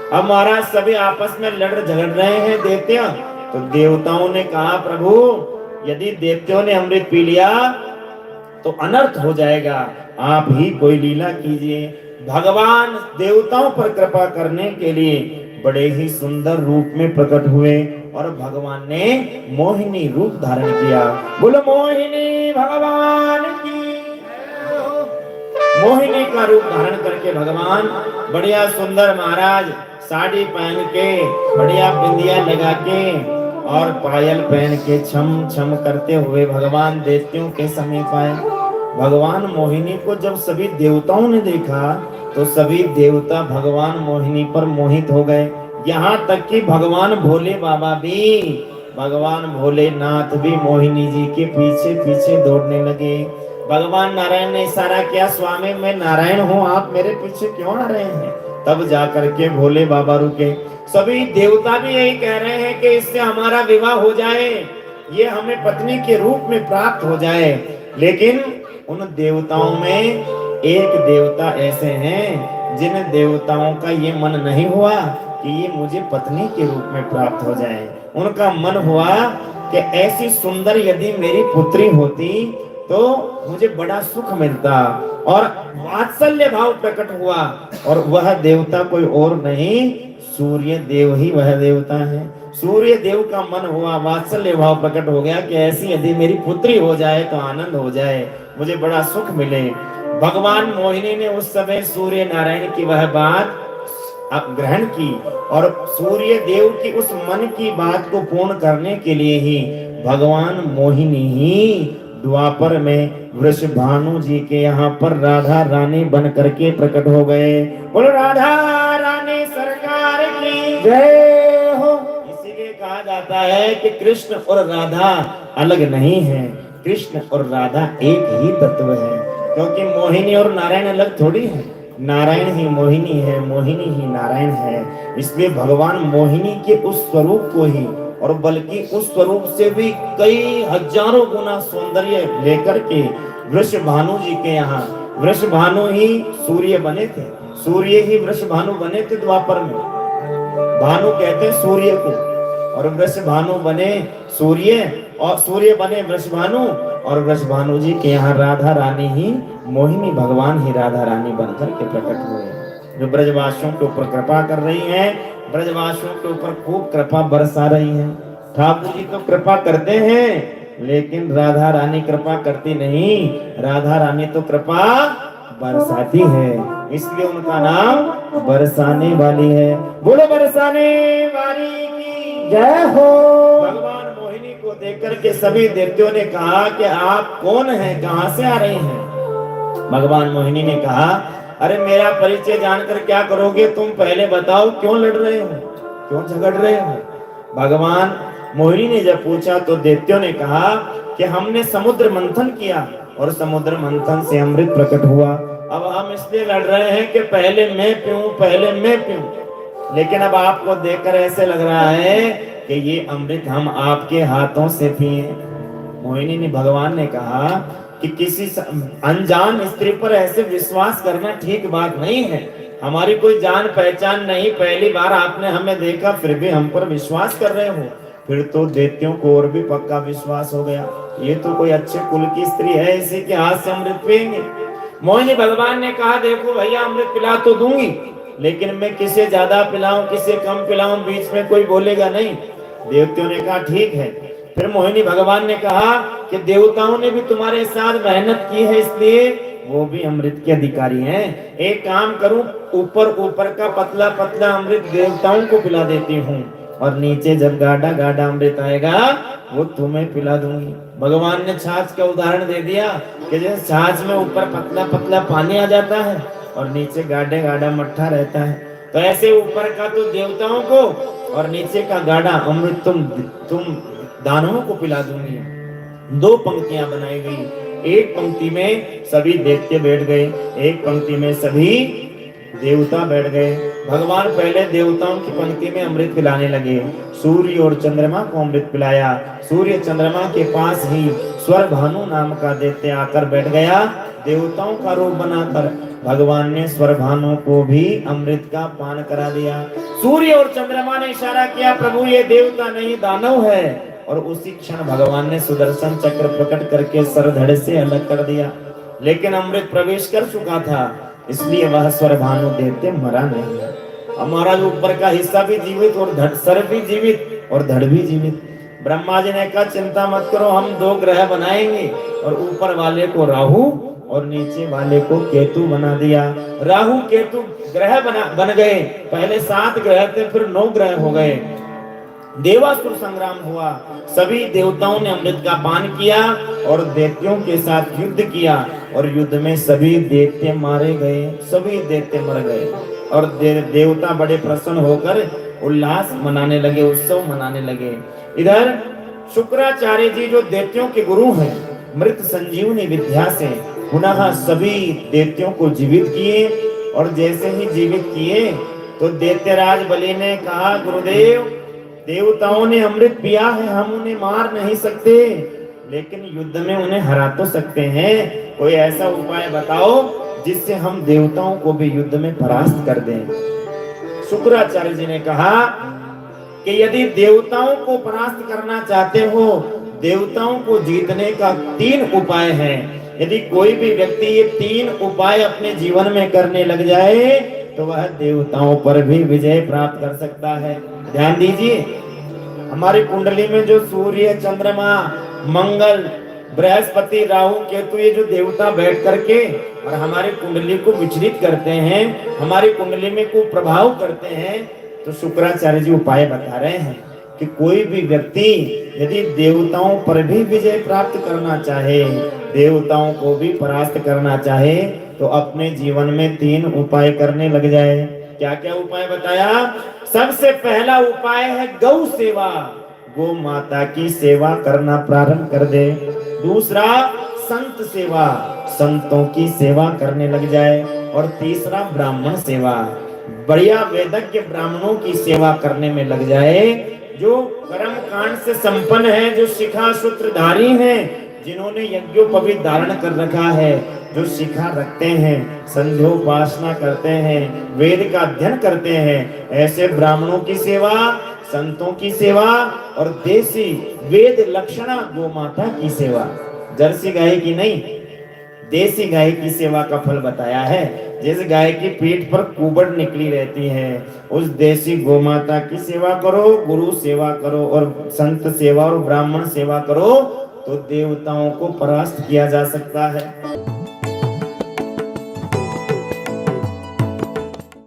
अब महाराज सभी आपस में लड़ झगड़ रहे हैं देवतियां। तो देवताओं ने कहा प्रभु यदि देवताओं ने अमृत पी लिया तो अनर्थ हो जाएगा, आप ही कोई लीला कीजिए। भगवान देवताओं पर कृपा करने के लिए बड़े ही सुंदर रूप में प्रकट हुए और भगवान ने मोहिनी रूप धारण किया। बोलो मोहिनी भगवान की। मोहिनी का रूप धारण करके भगवान बढ़िया सुंदर महाराज साड़ी पहन के बढ़िया बिंदिया लगा के और पायल पहन के छम छम करते हुए भगवान देवताओं के समीप आए। भगवान मोहिनी को जब सभी देवताओं ने देखा तो सभी देवता भगवान मोहिनी पर मोहित हो गए। यहाँ तक कि भगवान भोले बाबा भी, भगवान भोलेनाथ भी मोहिनी जी के पीछे पीछे दौड़ने लगे। भगवान नारायण ने इशारा किया, स्वामी मैं नारायण हूँ, आप मेरे पीछे क्यों आ रहे हैं? तब जाकर के भोले बाबा रुके। सभी देवता भी यही कह रहे हैं कि इससे हमारा विवाह हो जाए, ये हमें पत्नी के रूप में प्राप्त हो जाए। लेकिन उन देवताओं में एक देवता ऐसे हैं जिन देवताओं का ये मन नहीं हुआ कि ये मुझे पत्नी के रूप में प्राप्त हो जाए। उनका मन हुआ कि ऐसी सुंदर यदि मेरी पुत्री होती तो मुझे बड़ा सुख मिलता, और वात्सल्य भाव प्रकट हुआ। और वह देवता कोई और नहीं, सूर्य देव ही वह देवता है। सूर्य देव का मन हुआ, वात्सल्य भाव प्रकट हो गया कि ऐसी यदि मेरी पुत्री हो जाए तो आनंद हो जाए, मुझे बड़ा सुख मिले। भगवान मोहिनी ने उस समय सूर्य नारायण की वह बात ग्रहण की और सूर्य देव की उस मन की बात को पूर्ण करने के लिए ही भगवान मोहिनी ही द्वापर में वृषभानु जी के यहाँ पर राधा रानी बन करके प्रकट हो गए। बोलो राधा रानी सरकार की जय हो। इसीलिए कहा जाता है कि कृष्ण और राधा अलग नहीं है, कृष्ण और राधा एक ही तत्व है। क्योंकि मोहिनी और नारायण अलग थोड़ी है, नारायण ही मोहिनी है, मोहिनी ही नारायण है। इसलिए भगवान मोहिनी के उस स्वरूप को ही, और बल्कि उस स्वरूप से भी कई हजारों गुना सौंदर्य लेकर के वृषभानु जी के यहाँ, वृषभानु ही सूर्य बने थे, सूर्य ही वृषभानु बने थे द्वापर में। भानु कहते हैं सूर्य को, और वृषभानु बने सूर्य, और सूर्य बने वृषभानु, और वृषभानु जी के यहाँ राधा रानी ही मोहिनी, भगवान ही राधा रानी बनकर के प्रकट हुए, जो ब्रजवासियों के ऊपर कृपा कर रही हैं, ब्रजवासियों के ऊपर खूब कृपा बरसा रही हैं। ठाकुर जी तो कृपा करते हैं लेकिन राधा रानी कृपा करती नहीं, राधा रानी तो कृपा बरसाती है, इसलिए उनका नाम बरसाने वाली है। बोलो बरसाने वाली की जय हो। भगवान मोहिनी को देखकर के सभी देवताओं ने कहा कि आप कौन हैं, कहां से आ रहे हैं? भगवान मोहिनी ने कहा, अरे मेरा परिचय जानकर क्या करोगे, तुम पहले बताओ क्यों लड़ रहे हो, क्यों झगड़ रहे हो? भगवान मोहिनी ने जब पूछा तो देवताओं ने कहा कि हमने समुद्र मंथन किया और समुद्र मंथन से अमृत प्रकट हुआ। अब हम इसलिए लड़ रहे हैं कि पहले मैं पीऊं, पहले मैं पीऊं। लेकिन अब आपको देखकर ऐसे लग रहा है कि ये अमृत हम आपके हाथों से पिए। मोहिनी ने, भगवान ने कहा कि किसी अनजान स्त्री पर ऐसे विश्वास करना ठीक बात नहीं है। हमारी कोई जान पहचान नहीं, पहली बार आपने हमें देखा फिर भी हम पर विश्वास कर रहे हो। फिर तो देवताओं को और भी पक्का विश्वास हो गया, ये तो कोई अच्छे कुल की स्त्री है, इसी के हाथ से अमृत पिएंगे। मोहिनी भगवान ने कहा, देखो भैया अमृत पिला तो दूंगी, लेकिन मैं किसे ज्यादा पिलाऊं किसे कम पिलाऊं बीच में कोई बोलेगा नहीं। देवताओं ने कहा ठीक है। फिर मोहिनी भगवान ने कहा कि देवताओं ने भी तुम्हारे साथ मेहनत की है, इसलिए वो भी अमृत के अधिकारी हैं। एक काम करूं, ऊपर ऊपर का पतला पतला अमृत देवताओं को पिला देती हूँ, और नीचे जब गाढ़ा गाढ़ा अमृत आएगा वो तुम्हें पिला दूंगी। भगवान ने छाछ का उदाहरण दे दिया कि जैसे छाछ में ऊपर पतला पतला पानी आ जाता है और नीचे गाढ़े गाढ़ा मट्ठा रहता है, तो ऐसे ऊपर का तो देवताओं को और नीचे का गाढ़ा अमृत तुम दानवों को पिला दूंगी। दो पंक्तियां बनाई गई, एक पंक्ति में सभी देवते बैठ गए, एक पंक्ति में सभी देवता बैठ गए। भगवान पहले देवताओं की पंक्ति में अमृत पिलाने लगे, सूर्य और चंद्रमा को अमृत पिलाया। सूर्य चंद्रमा के पास ही स्वर भानु नाम का दैत्य आकर बैठ गया। देवताओं का रूप बनाकर भगवान ने स्वर भानु को भी अमृत का पान करा दिया। सूर्य और चंद्रमा ने इशारा किया, प्रभु ये देवता नहीं दानव है। और उसी क्षण भगवान ने सुदर्शन चक्र प्रकट करके सर धड़ से अलग कर दिया। लेकिन अमृत प्रवेश कर चुका था, इसलिए वह स्वर भानु दैत्य मरा नहीं। हमारा जो ऊपर का हिस्सा भी जीवित और धड़, सर भी जीवित और धड़ भी जीवित। ब्रह्मा जी ने कहा चिंता मत करो, हम 2 ग्रह बनाएंगे और ऊपर वाले को राहु और नीचे वाले को केतु बना दिया। राहु केतु ग्रह बन गए। पहले 7 ग्रह थे, फिर 9 ग्रह हो गए। देवासुर संग्राम हुआ, सभी देवताओं ने अमृत का पान किया और दैत्यों के साथ युद्ध किया। और युद्ध में सभी दैत्य मारे गए, सभी दैत्य मर गए। और देवता बड़े प्रसन्न होकर उल्लास मनाने लगे, उत्सव मनाने लगे। इधर शुक्राचार्य जी जो दैत्यों के गुरु हैं, मृत संजीवनी विद्या से पुनः सभी दैत्यों को जीवित किए। और जैसे ही जीवित किए तो दैत्यराज बलि ने कहा, गुरुदेव देवताओं ने अमृत पिया है, हम उन्हें मार नहीं सकते, लेकिन युद्ध में उन्हें हरा तो सकते हैं। कोई ऐसा उपाय बताओ जिससे हम देवताओं को भी युद्ध में परास्त कर दें। शुक्राचार्य जी ने कहा कि यदि देवताओं को परास्त करना चाहते हो, देवताओं को जीतने का 3 उपाय हैं। यदि कोई भी व्यक्ति ये 3 उपाय अपने जीवन में करने लग जाए तो वह देवताओं पर भी विजय प्राप्त कर सकता है। ध्यान दीजिए, हमारी कुंडली में जो सूर्य, चंद्रमा, मंगल, बृहस्पति, राहु, केतु ये जो देवता बैठ करके और हमारी कुंडली को विचलित करते हैं, हमारी कुंडली में को प्रभाव करते हैं, तो शुक्राचार्य जी उपाय बता रहे हैं कि कोई भी व्यक्ति यदि देवताओं पर भी विजय प्राप्त करना चाहे, देवताओं को भी परास्त करना चाहे, तो अपने जीवन में 3 उपाय करने लग जाए। क्या क्या उपाय बताया? सबसे पहला उपाय है गौ सेवा, गौ माता की सेवा करना प्रारंभ कर दे। दूसरा संत सेवा, संतों की सेवा करने लग जाए। और तीसरा ब्राह्मण सेवा, बढ़िया वेदज्ञ ब्राह्मणों की सेवा करने में लग जाए, जो कर्म कांड से संपन्न है, जो शिखा सूत्रधारी हैं, जिन्होंने यज्ञोपवीत धारण कर रखा है, जो शिखा रखते हैं, संध्योपासना करते हैं, वेद का अध्ययन करते हैं, ऐसे ब्राह्मणों की सेवा, संतों की सेवा और देसी वेद लक्षणा गो माता की सेवा। जर्सी गाय की नहीं, देसी गाय की सेवा का फल बताया है। जिस गाय की पीठ पर कुबड़ निकली रहती है, उस देसी गो माता की सेवा करो, गुरु सेवा करो और संत सेवा और ब्राह्मण सेवा करो, तो देवताओं को परास्त किया जा सकता है।